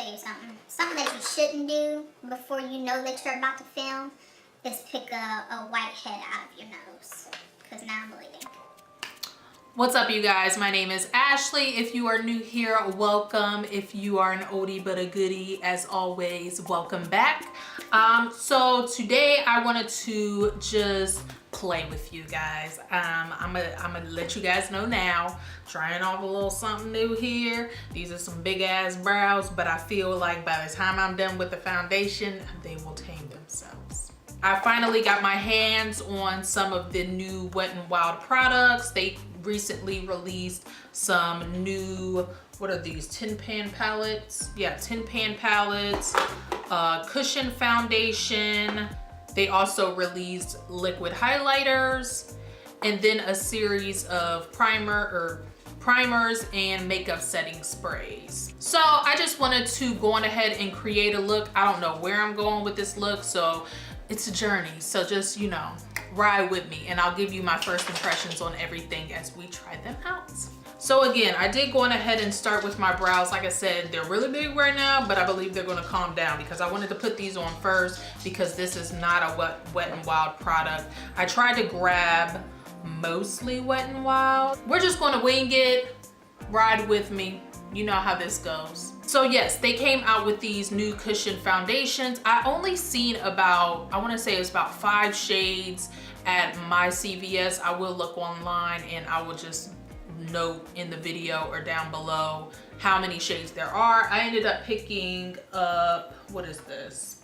tell you something. Something that you shouldn't do before you know that you're about to film is pick a white head out of your nose. Because now I'm bleeding. What's up, you guys? My name is Ashley. If you are new here, welcome. If you are an oldie but a goodie, as always, welcome back. So today I wanted to just play with you guys. I'm gonna let you guys know now, trying off a little something new here. These are some big ass brows, but I feel like by the time I'm done with the foundation, they will tame themselves. I finally got my hands on some of the new Wet n Wild products. They recently released some new, what are these, tin pan palettes? Yeah, tin pan palettes, cushion foundation. They also released liquid highlighters, and then a series of primers and makeup setting sprays. So I just wanted to go on ahead and create a look. I don't know where I'm going with this look, so it's a journey. So just, you know, ride with me and I'll give you my first impressions on everything as we try them out. So again, I did go on ahead and start with my brows. Like I said, they're really big right now, but I believe they're gonna calm down because I wanted to put these on first because this is not a Wet n Wild product. I tried to grab mostly Wet n Wild. We're just gonna wing it, ride with me. You know how this goes. So yes, they came out with these new cushion foundations. I only seen about, I wanna say it's about 5 shades at my CVS. I will look online and I will just note in the video or down below how many shades there are. I ended up picking up, what is this?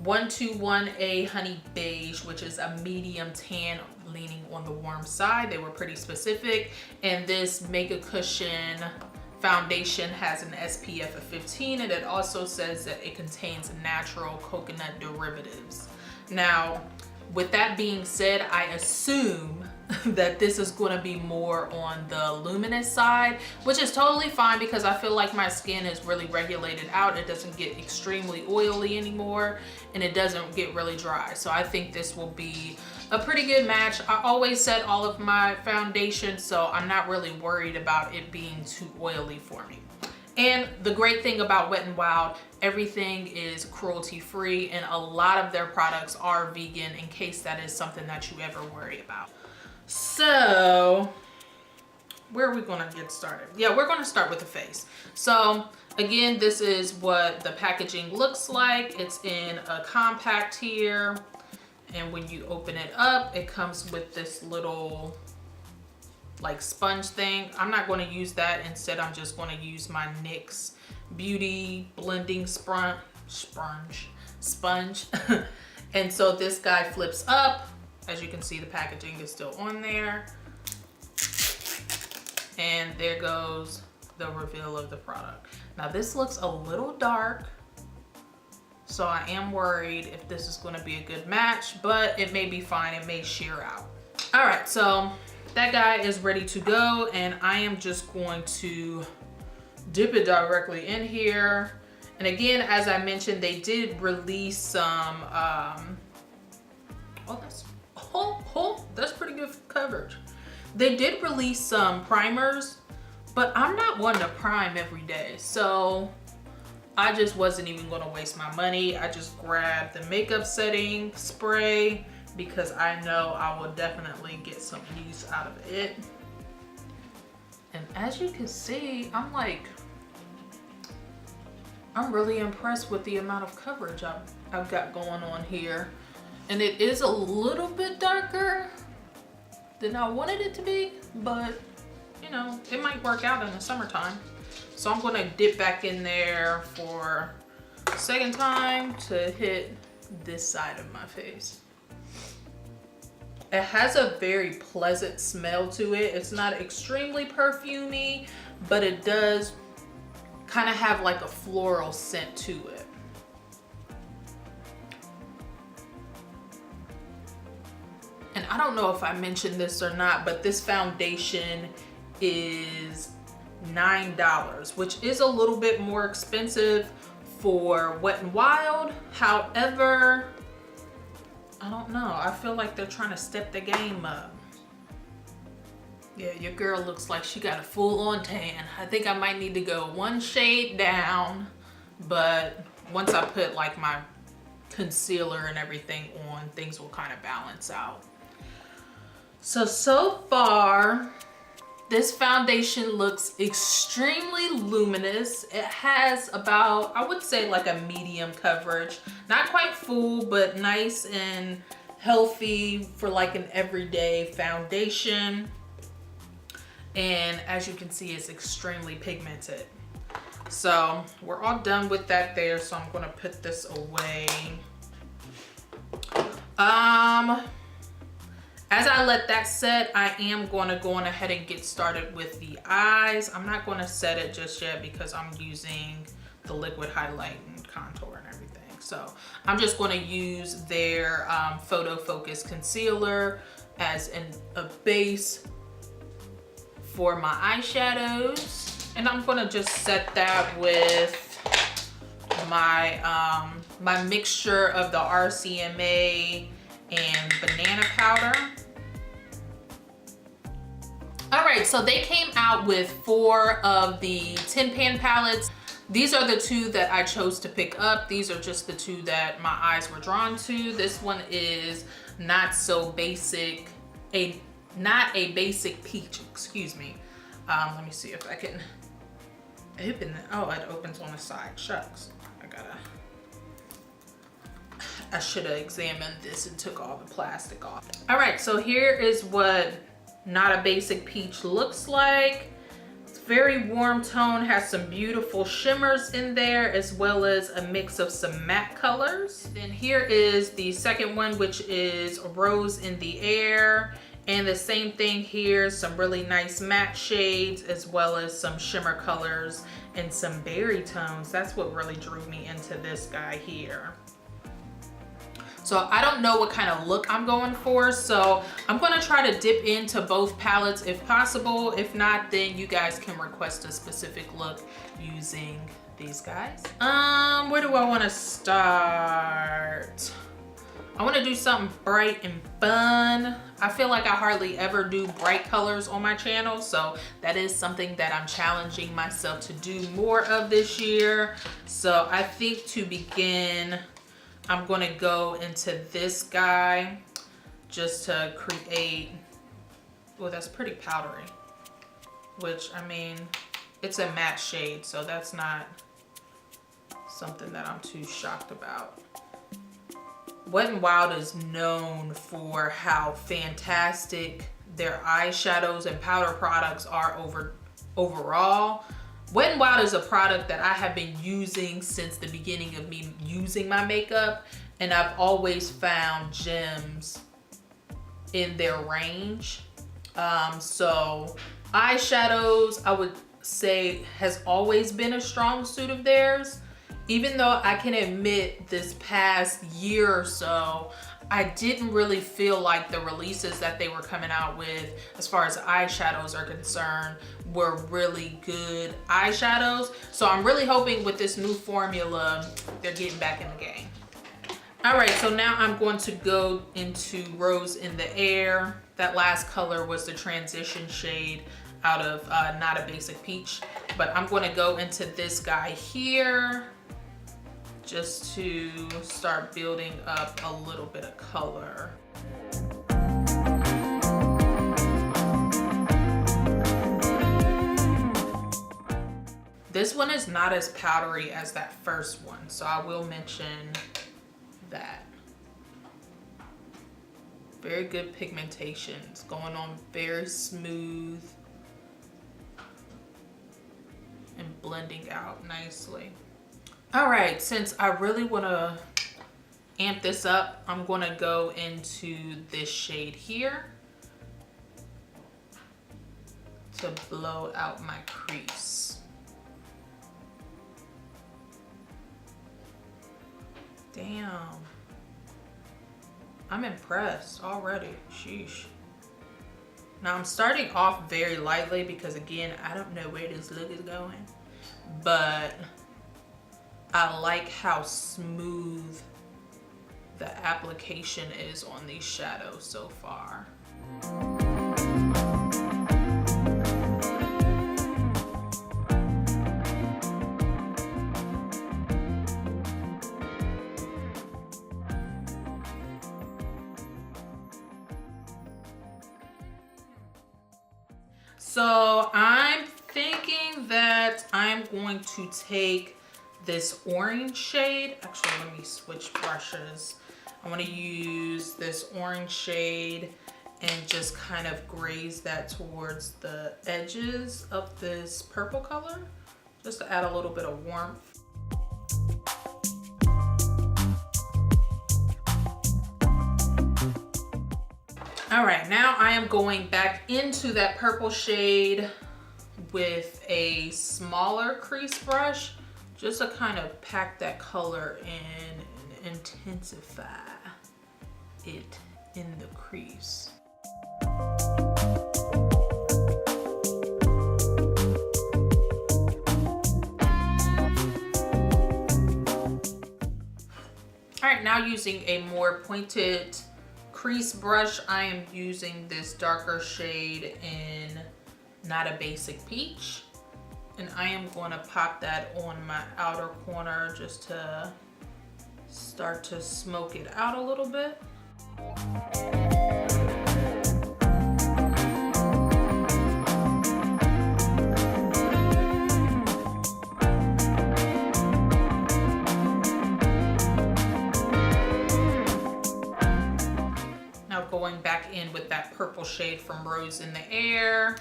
121A Honey Beige, which is a medium tan leaning on the warm side. They were pretty specific. And this Mega Cushion foundation has an SPF of 15, and it also says that it contains natural coconut derivatives. Now, with that being said, I assume that this is going to be more on the luminous side, which is totally fine because I feel like my skin is really regulated out. It doesn't get extremely oily anymore and it doesn't get really dry. So I think this will be a pretty good match. I always set all of my foundation, so I'm not really worried about it being too oily for me. And the great thing about Wet n Wild, everything is cruelty free and a lot of their products are vegan in case that is something that you ever worry about. So where are we gonna get started? Yeah, we're gonna start with the face. So again, this is what the packaging looks like. It's in a compact here. And when you open it up, it comes with this little like sponge thing. I'm not going to use that. Instead, I'm just going to use my NYX Beauty Blending Sponge. And so this guy flips up. As you can see, the packaging is still on there. And there goes the reveal of the product. Now this looks a little dark, so I am worried if this is going to be a good match, but it may be fine. It may sheer out. All right, so that guy is ready to go, and I am just going to dip it directly in here. And again, as I mentioned, they did release some, that's pretty good coverage. They did release some primers, but I'm not one to prime every day. So I just wasn't even gonna waste my money. I just grabbed the makeup setting spray because I know I will definitely get some use out of it. And as you can see, I'm really impressed with the amount of coverage I've got going on here. And it is a little bit darker than I wanted it to be, but you know, it might work out in the summertime. So I'm gonna dip back in there for a second time to hit this side of my face. It has a very pleasant smell to it. It's not extremely perfumey, but it does kind of have like a floral scent to it. And I don't know if I mentioned this or not, but this foundation is $9, which is a little bit more expensive for Wet n Wild. However, I don't know. I feel like they're trying to step the game up. Yeah, your girl looks like she got a full-on tan. I think I might need to go one shade down, but once I put like my concealer and everything on, things will kind of balance out. So far, this foundation looks extremely luminous. It has about, I would say like a medium coverage. Not quite full, but nice and healthy for like an everyday foundation. And as you can see, it's extremely pigmented. So we're all done with that there. So I'm gonna put this away. As I let that set, I am gonna go on ahead and get started with the eyes. I'm not gonna set it just yet because I'm using the liquid highlight and contour and everything. So I'm just gonna use their Photo Focus Concealer as a base for my eyeshadows, and I'm gonna just set that with my my mixture of the RCMA and banana powder. All right, so they came out with 4 of the Tin Pan palettes. These are the 2 that I chose to pick up. These are just the 2 that my eyes were drawn to. This one is not so basic, not a basic peach, excuse me. Let me see if I can open it. Oh, it opens on the side. Shucks. I should have examined this and took all the plastic off. All right, so here is what not a basic peach looks like. It's very warm tone, has some beautiful shimmers in there, as well as a mix of some matte colors. Then here is the second one, which is Rose in the Air. And the same thing here, some really nice matte shades, as well as some shimmer colors and some berry tones. That's what really drew me into this guy here. So I don't know what kind of look I'm going for, so I'm gonna try to dip into both palettes if possible. If not, then you guys can request a specific look using these guys. Where do I wanna start? I wanna do something bright and fun. I feel like I hardly ever do bright colors on my channel, so that is something that I'm challenging myself to do more of this year. So I think to begin, I'm gonna go into this guy just to create, well, that's pretty powdery, which, I mean, it's a matte shade, so that's not something that I'm too shocked about. Wet n Wild is known for how fantastic their eyeshadows and powder products are overall. Wet n Wild is a product that I have been using since the beginning of me using my makeup, and I've always found gems in their range. So eyeshadows, I would say, has always been a strong suit of theirs. Even though I can admit this past year or so, I didn't really feel like the releases that they were coming out with, as far as eyeshadows are concerned, were really good eyeshadows. So I'm really hoping with this new formula, they're getting back in the game. All right, so now I'm going to go into Rose in the Air. That last color was the transition shade out of Not a Basic Peach. But I'm gonna go into this guy here, just to start building up a little bit of color. This one is not as powdery as that first one, so I will mention that. Very good pigmentation. It's going on very smooth and blending out nicely. All right, since I really want to amp this up, I'm going to go into this shade here to blow out my crease. Damn. I'm impressed already. Sheesh. Now I'm starting off very lightly because, again, I don't know where this look is going, but I like how smooth the application is on these shadows so far. So I'm thinking that I'm going to take this orange shade. Actually, let me switch brushes. I want to use this orange shade and just kind of graze that towards the edges of this purple color, just to add a little bit of warmth. All right, now I am going back into that purple shade with a smaller crease brush, just to kind of pack that color in and intensify it in the crease. All right, now using a more pointed crease brush, I am using this darker shade in Not a Basic Peach. And I am going to pop that on my outer corner just to start to smoke it out a little bit. Now going back in with that purple shade from Rose in the Air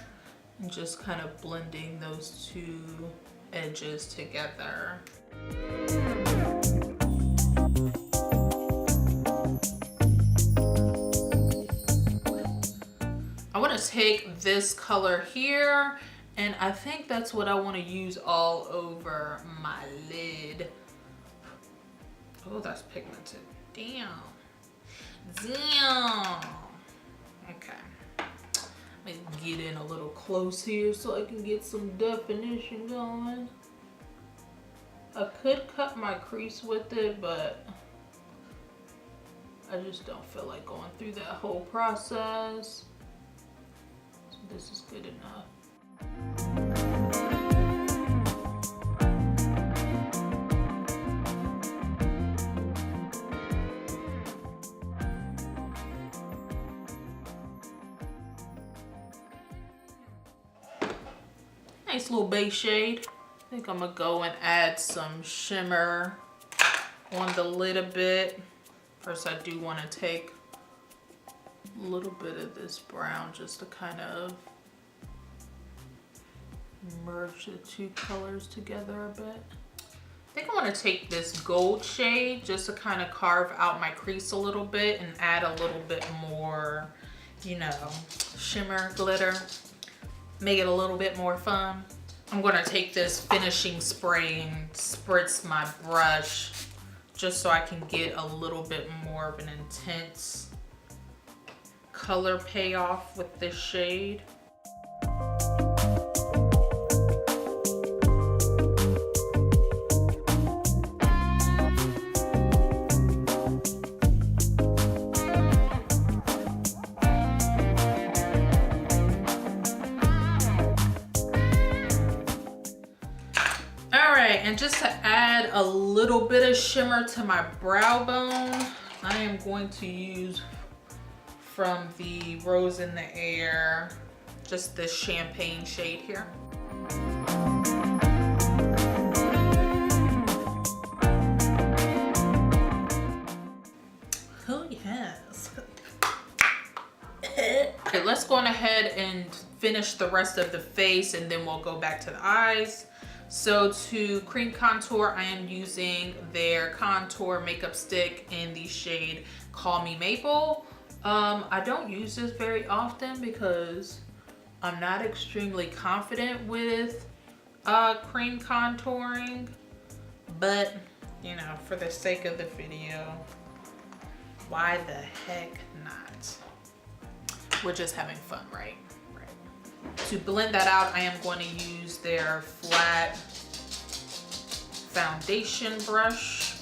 and just kind of blending those two edges together. I want to take this color here, and I think that's what I want to use all over my lid. Oh, that's pigmented. Damn. Okay. Let me get in a little close here so I can get some definition going. I could cut my crease with it, but I just don't feel like going through that whole process. So this is good enough. Nice little base shade. I think I'm gonna go and add some shimmer on the lid a bit. First, I do want to take a little bit of this brown just to kind of merge the two colors together a bit. I think I want to take this gold shade just to kind of carve out my crease a little bit and add a little bit more, you know, shimmer, glitter. Make it a little bit more fun. I'm gonna take this finishing spray and spritz my brush just so I can get a little bit more of an intense color payoff with this shade. And just to add a little bit of shimmer to my brow bone, I am going to use from the Rose in the Air, just this champagne shade here. Oh yes. Okay, let's go on ahead and finish the rest of the face and then we'll go back to the eyes. So to cream contour, I am using their contour makeup stick in the shade Call Me Maple. I don't use this very often because I'm not extremely confident with cream contouring, but you know, for the sake of the video, why the heck not? We're just having fun, right? To blend that out, I am going to use their flat foundation brush.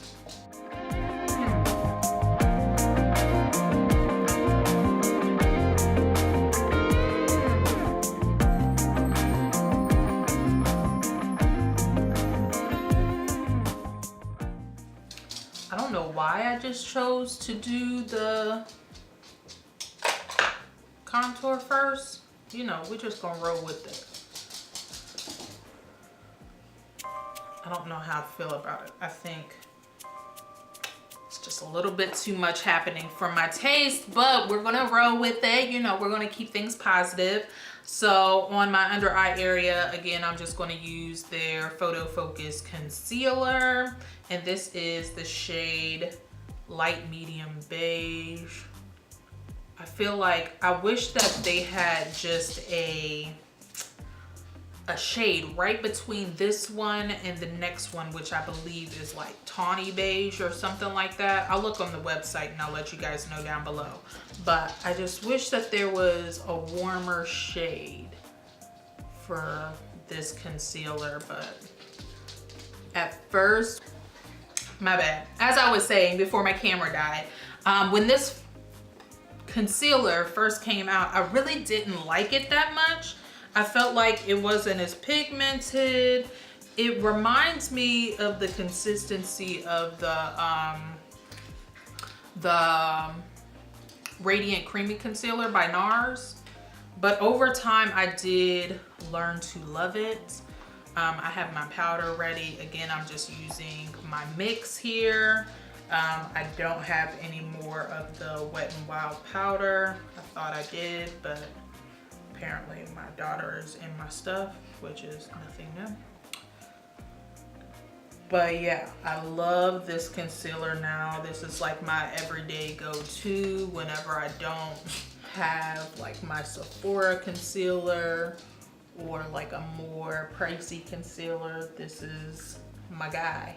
I don't know why I just chose to do the contour first. you know, we're just gonna roll with it. I don't know how I feel about it. I think it's just a little bit too much happening for my taste, but we're gonna roll with it. You know, we're gonna keep things positive. So on my under eye area, again, I'm just gonna use their Photo Focus Concealer. And this is the shade Light Medium Beige. I feel like I wish that they had just a shade right between this one and the next one, which I believe is like tawny beige or something like that. I'll look on the website and I'll let you guys know down below. But I just wish that there was a warmer shade for this concealer. But at first, my bad. As I was saying before my camera died, when this concealer first came out, I really didn't like it that much. I felt like it wasn't as pigmented. It reminds me of the consistency of the Radiant Creamy Concealer by NARS. But over time, I did learn to love it. I have my powder ready. Again, I'm just using my mix here. I don't have any more of the Wet n Wild powder. I thought I did, but apparently my daughter is in my stuff, which is nothing new. But yeah, I love this concealer now. This is like my everyday go-to whenever I don't have like my Sephora concealer or like a more pricey concealer. This is my guy.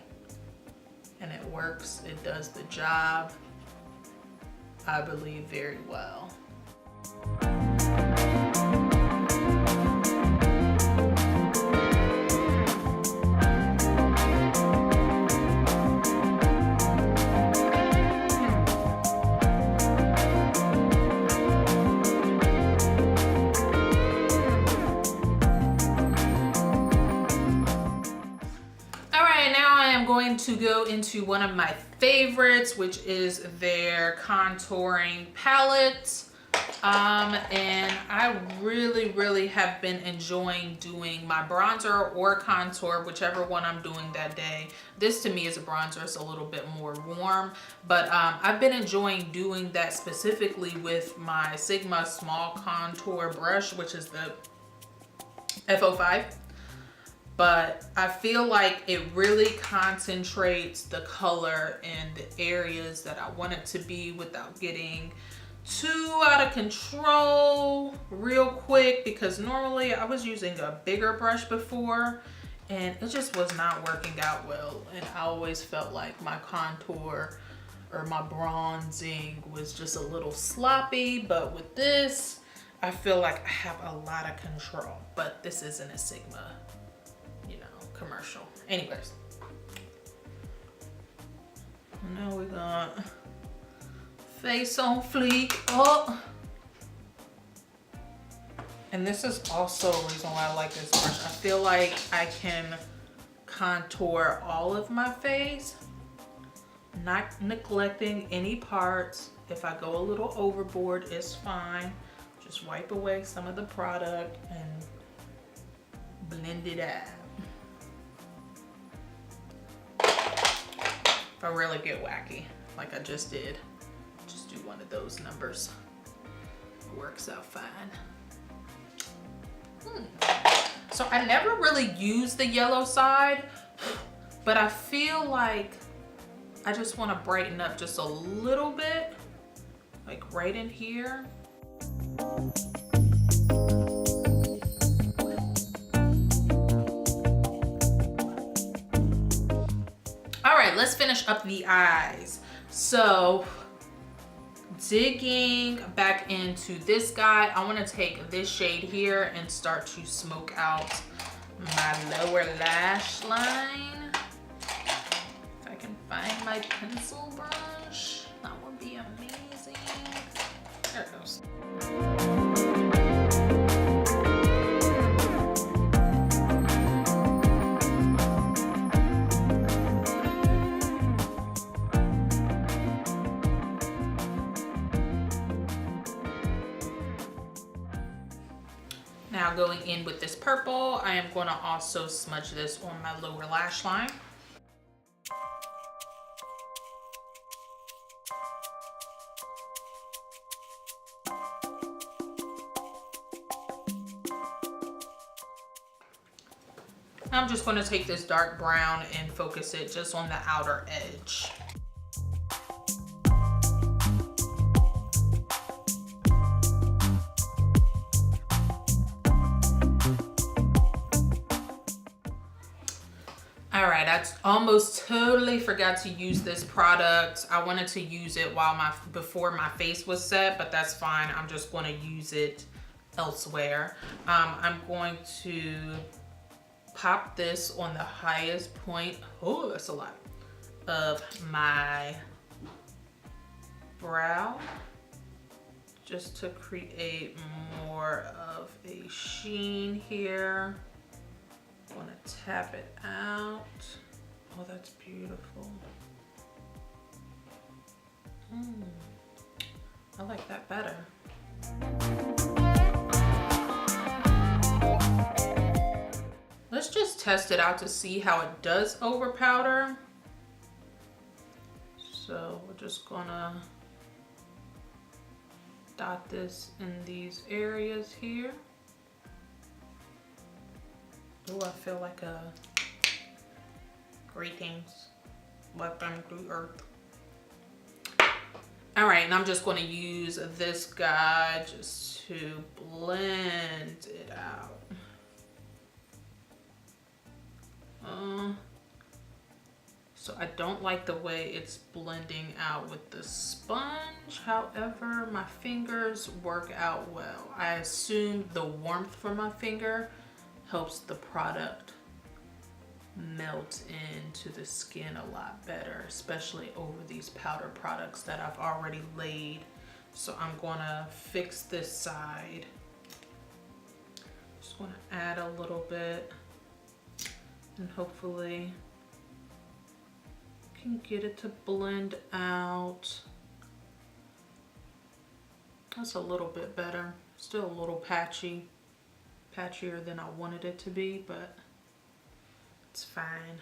And it works, it does the job, I believe, very well. Going to go into one of my favorites, which is their contouring palette. And I really have been enjoying doing my bronzer or contour, whichever one I'm doing that day. This to me is a bronzer, it's a little bit more warm, but I've been enjoying doing that specifically with my Sigma small contour brush, which is the F05. But I feel like it really concentrates the color in the areas that I want it to be without getting too out of control real quick, because normally I was using a bigger brush before and it just was not working out well, and I always felt like my contour or my bronzing was just a little sloppy. But with this, I feel like I have a lot of control. But this isn't a Sigma, you know, commercial. Anyways, now we got face on fleek. Oh, and this is also a reason why I like this brush. I feel like I can contour all of my face, not neglecting any parts. If I go a little overboard, it's fine. Just wipe away some of the product and blend it out. If I really get wacky, like I just did, just do one of those numbers. It works out fine. So I never really use the yellow side, but I feel like I just want to brighten up just a little bit, like right in here. All right, let's finish up the eyes. So digging back into this guy, I want to take this shade here and start to smoke out my lower lash line. If I can find my pencil brush, that would be amazing. There it goes. Now going in with this purple, I am going to also smudge this on my lower lash line. I'm just going to take this dark brown and focus it just on the outer edge. All right, I almost totally forgot to use this product. I wanted to use it before my face was set, but that's fine. I'm just going to use it elsewhere. I'm going to pop this on the highest point, oh that's a lot, of my brow, just to create more of a sheen here. I'm gonna tap it out. Oh, that's beautiful. I like that better. Let's just test it out to see how it does over powder. So we're just gonna dot this in these areas here. Oh, I feel like a greetings, welcome to Earth. All right, and I'm just going to use this guy just to blend it out. So I don't like the way it's blending out with the sponge. However, my fingers work out well. I assume the warmth from my finger helps the product melt into the skin a lot better, especially over these powder products that I've already laid. So I'm gonna fix this side. Just gonna add a little bit and hopefully can get it to blend out. That's a little bit better. Still a little patchier than I wanted it to be, but it's fine.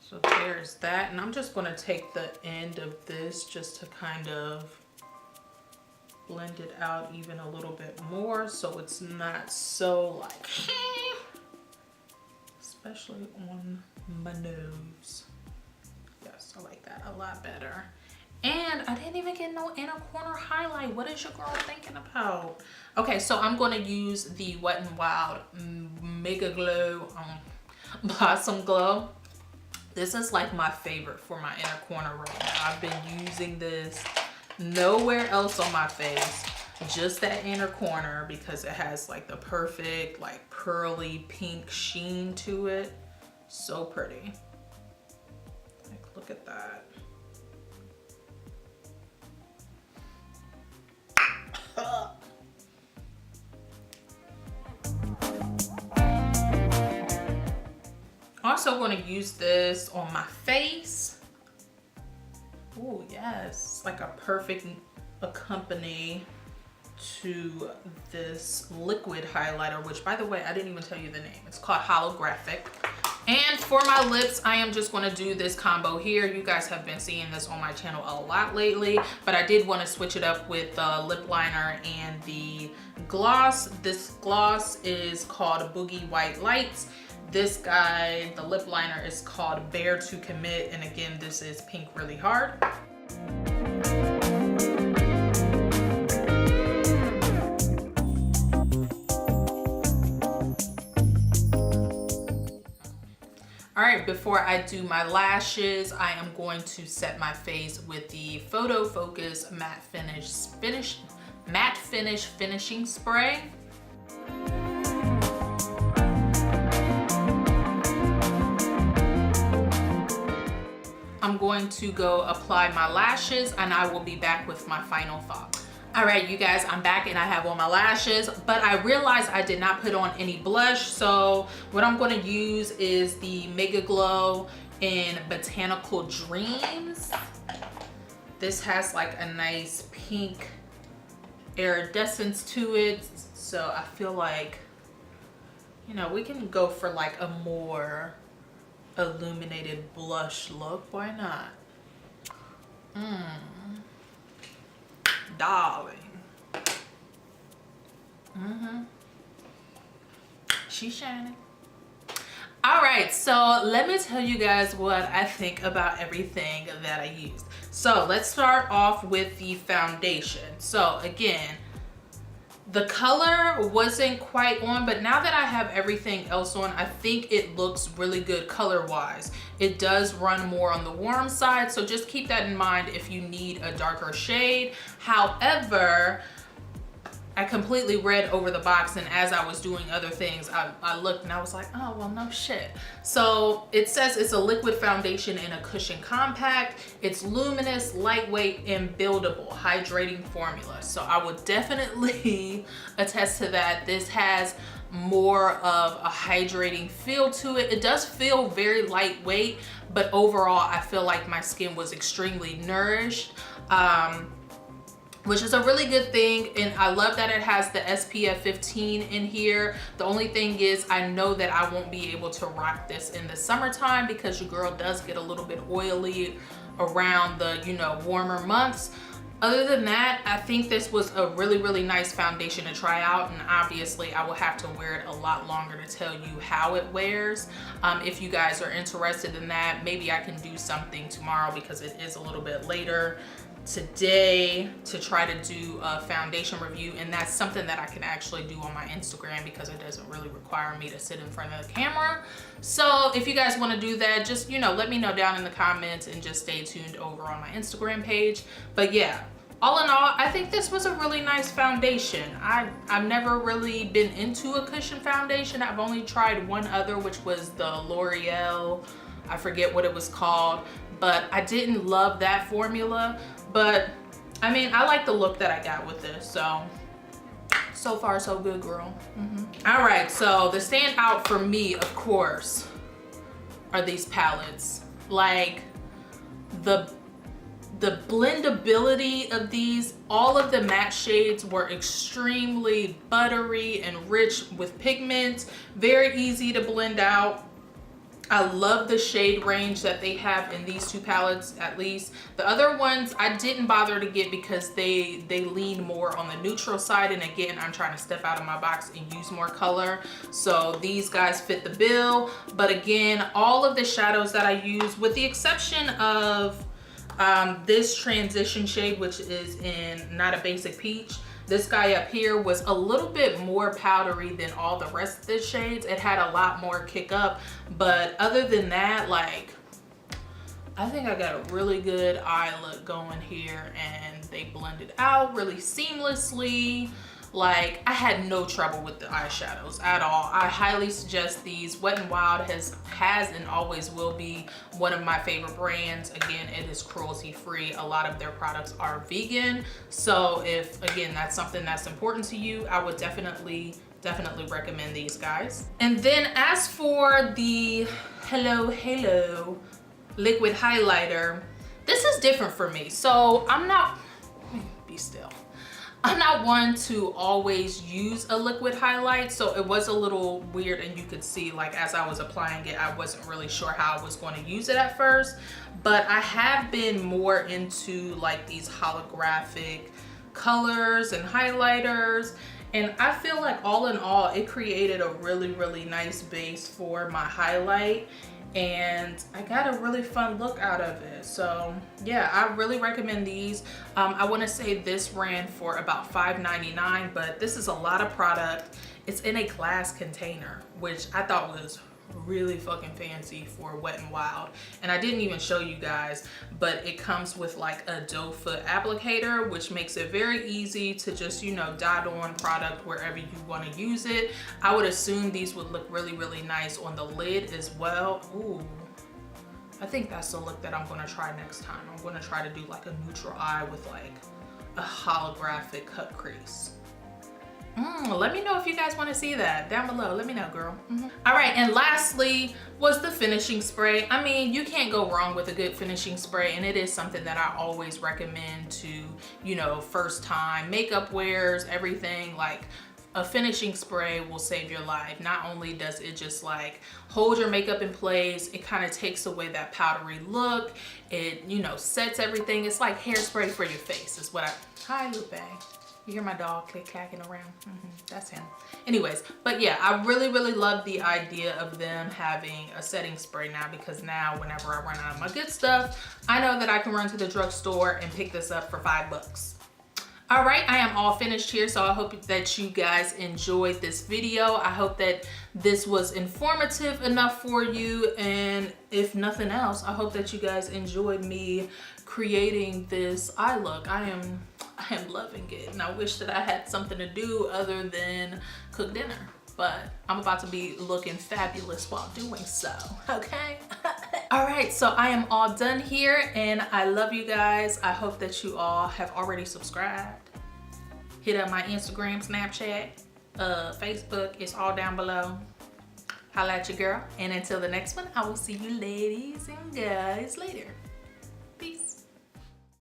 So there's that, and I'm just going to take the end of this just to kind of blend it out even a little bit more so it's not so like especially on my nose. Yes, I like that a lot better. And I didn't even get no inner corner highlight. What is your girl thinking about? Okay, so I'm going to use the Wet n Wild Mega Glow Blossom Glow. This is like my favorite for my inner corner right now. I've been using this nowhere else on my face, just that inner corner, because it has like the perfect like pearly pink sheen to it. So pretty. Like, look at that. Also going to use this on my face. Oh yes, like a perfect accompany to this liquid highlighter, which by the way, I didn't even tell you the name. It's called Holographic. And for my lips, I am just going to do this combo here. You guys have been seeing this on my channel a lot lately, but I did want to switch it up with the lip liner and the gloss. This gloss is called Boogie White Lights. This guy, the lip liner, is called Bare to Commit, and again, this is Pink Really Hard. All right, before I do my lashes, I am going to set my face with the Photo Focus Matte Finish Finishing Spray. I'm going to go apply my lashes and I will be back with my final thought. All right, you guys, I'm back and I have on my lashes, but I realized I did not put on any blush. So what I'm going to use is the Mega Glow in Botanical Dreams. This has like a nice pink iridescence to it. So I feel like you know, we can go for like a more illuminated blush look. Why not? Darling. She's shining. All right, so let me tell you guys what I think about everything that I used. So let's start off with the foundation. So again, the color wasn't quite on, but now that I have everything else on, I think it looks really good color-wise. It does run more on the warm side, so just keep that in mind if you need a darker shade. However, I completely read over the box, and as I was doing other things, I looked and I was like, oh, well, no shit. So it says it's a liquid foundation in a cushion compact. It's luminous, lightweight, and buildable, hydrating formula. So I would definitely attest to that. This has more of a hydrating feel to it. It does feel very lightweight, but overall, I feel like my skin was extremely nourished. Which is a really good thing, and I love that it has the SPF 15 in here. The only thing is I know that I won't be able to rock this in the summertime because your girl does get a little bit oily around the, you know, warmer months. Other than that, I think this was a really, really nice foundation to try out, and obviously I will have to wear it a lot longer to tell you how it wears. If you guys are interested in that, maybe I can do something tomorrow because it is a little bit later today to try to do a foundation review, and that's something that I can actually do on my Instagram because it doesn't really require me to sit in front of the camera. So if you guys want to do that, just, you know, let me know down in the comments and just stay tuned over on my Instagram page. But yeah, all in all, I think this was a really nice foundation. I've never really been into a cushion foundation. I've only tried one other, which was the L'Oreal, I forget what it was called, but I didn't love that formula. But I mean, I like the look that I got with this, so far so good, girl. All right, so the standout for me, of course, are these palettes. Like the blendability of these, all of the matte shades were extremely buttery and rich with pigment, very easy to blend out. I love the shade range that they have in these two palettes, at least. The other ones I didn't bother to get because they lean more on the neutral side, and again, I'm trying to step out of my box and use more color. So these guys fit the bill. But again, all of the shadows that I use, with the exception of this transition shade, which is in Not a Basic Peach, this guy up here was a little bit more powdery than all the rest of the shades. It had a lot more kick up, but other than that, like, I think I got a really good eye look going here, and they blended out really seamlessly. Like, I had no trouble with the eyeshadows at all. I highly suggest these. Wet n Wild has and always will be one of my favorite brands. Again, it is cruelty free. A lot of their products are vegan. So if, again, that's something that's important to you, I would definitely recommend these guys. And then as for the Hello Halo liquid highlighter, this is different for me. So I'm not, be still. I'm not one to always use a liquid highlight, so it was a little weird, and you could see, like, as I was applying it, I wasn't really sure how I was going to use it at first. But I have been more into like these holographic colors and highlighters, and I feel like all in all it created a really, really nice base for my highlight, and I got a really fun look out of it. So yeah, I really recommend these. I want to say this ran for about $5.99, but this is a lot of product. It's in a glass container, which I thought was really fucking fancy for Wet n Wild. And I didn't even show you guys, but it comes with like a doe foot applicator, which makes it very easy to just, you know, dot on product wherever you want to use it. I would assume these would look really, really nice on the lid as well. Ooh, I think that's the look that I'm going to try next time. I'm going to try to do like a neutral eye with like a holographic cut crease. Let me know if you guys want to see that down below. Let me know, girl. All right, and lastly was the finishing spray. I mean, you can't go wrong with a good finishing spray, and it is something that I always recommend to, you know, first time makeup wears, everything. Like, a finishing spray will save your life. Not only does it just like hold your makeup in place, it kind of takes away that powdery look. It, you know, sets everything. It's like hairspray for your face is what I, hi Lupe. You hear my dog click-clacking around? That's him. Anyways, but yeah, I really, really love the idea of them having a setting spray now, because now whenever I run out of my good stuff, I know that I can run to the drugstore and pick this up for $5. All right, I am all finished here, so I hope that you guys enjoyed this video. I hope that this was informative enough for you, and if nothing else, I hope that you guys enjoyed me creating this eye look. I am loving it, and I wish that I had something to do other than cook dinner, but I'm about to be looking fabulous while doing so, okay? All right, so I am all done here, and I love you guys. I hope that you all have already subscribed. Hit up my Instagram, Snapchat, Facebook. It's all down below. Holla at your girl. And until the next one, I will see you ladies and guys later. Peace.